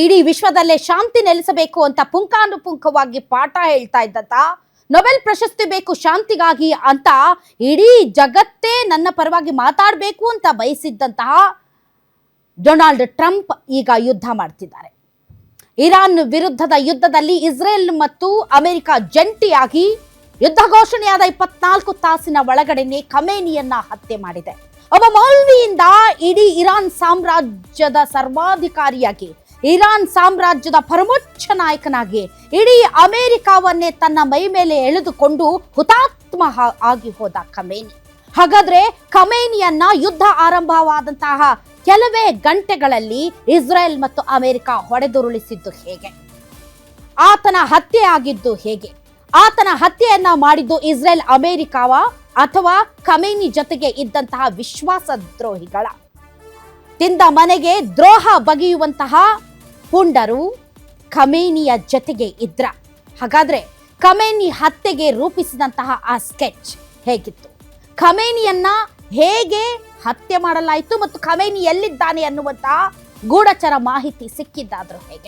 ಇಡೀ ವಿಶ್ವದಲ್ಲೇ ಶಾಂತಿ ನೆಲೆಸಬೇಕು ಅಂತ ಪುಂಖಾನುಪುಂಖವಾಗಿ ಪಾಠ ಹೇಳ್ತಾ ಇದ್ದಂತ ನೊಬೆಲ್ ಪ್ರಶಸ್ತಿ ಬೇಕು ಶಾಂತಿಗಾಗಿ ಅಂತ ಇಡೀ ಜಗತ್ತೇ ನನ್ನ ಪರವಾಗಿ ಮಾತಾಡಬೇಕು ಅಂತ ಬಯಸಿದ್ದಂತಹ ಡೊನಾಲ್ಡ್ ಟ್ರಂಪ್ ಈಗ ಯುದ್ಧ ಮಾಡ್ತಿದ್ದಾರೆ. ಇರಾನ್ ವಿರುದ್ಧದ ಯುದ್ಧದಲ್ಲಿ ಇಸ್ರೇಲ್ ಮತ್ತು ಅಮೆರಿಕ ಜಂಟಿಯಾಗಿ ಯುದ್ಧ ಘೋಷಣೆಯಾದ 24 ತಾಸಿನ ಒಳಗಡೆನೆ ಖಮೇನಿಯನ್ನ ಹತ್ಯೆ ಮಾಡಿದೆ. ಒಬ್ಬ ಮೌಲ್ವಿಯಿಂದ ಇಡೀ ಇರಾನ್ ಸಾಮ್ರಾಜ್ಯದ ಸರ್ವಾಧಿಕಾರಿಯಾಗಿ, ಇರಾನ್ ಸಾಮ್ರಾಜ್ಯದ ಪರಮೋಚ್ಚ ನಾಯಕನಾಗಿ ಇಡೀ ಅಮೆರಿಕವನ್ನೇ ತನ್ನ ಮೈ ಮೇಲೆ ಎಳೆದುಕೊಂಡು ಹುತಾತ್ಮ ಆಗಿ ಹೋದ ಖಮೇನಿ. ಹಾಗಾದ್ರೆ ಖಮೇನಿಯನ್ನ ಯುದ್ಧ ಆರಂಭವಾದಂತಹ ಕೆಲವೇ ಗಂಟೆಗಳಲ್ಲಿ ಇಸ್ರೇಲ್ ಮತ್ತು ಅಮೆರಿಕ ಹೊಡೆದುರುಳಿಸಿದ್ದು ಹೇಗೆ? ಆತನ ಹತ್ಯೆ ಆಗಿದ್ದು ಹೇಗೆ? ಆತನ ಹತ್ಯೆಯನ್ನ ಮಾಡಿದ್ದು ಇಸ್ರೇಲ್ ಅಮೆರಿಕವ ಅಥವಾ ಖಮೇನಿ ಜೊತೆಗೆ ಇದ್ದಂತಹ ವಿಶ್ವಾಸ ದ್ರೋಹಿಗಳ? ತಿಂದ ಮನೆಗೆ ದ್ರೋಹ ಬಗೆಯುವಂತಹ ಪುಂಡರು ಖಮೇನಿಯ ಜೊತೆಗೆ ಇದ್ರ? ಹಾಗಾದ್ರೆ ಖಮೇನಿ ಹತ್ಯೆಗೆ ರೂಪಿಸಿದಂತಹ ಆ ಸ್ಕೆಚ್ ಹೇಗಿತ್ತು? ಖಮೇನಿಯನ್ನ ಹೇಗೆ ಹತ್ಯೆ ಮಾಡಲಾಯಿತು ಮತ್ತು ಖಮೇನಿ ಎಲ್ಲಿದ್ದಾನೆ ಅನ್ನುವಂತಹ ಗೂಢಚರ ಮಾಹಿತಿ ಸಿಕ್ಕಿದ್ದಾದ್ರೂ ಹೇಗೆ?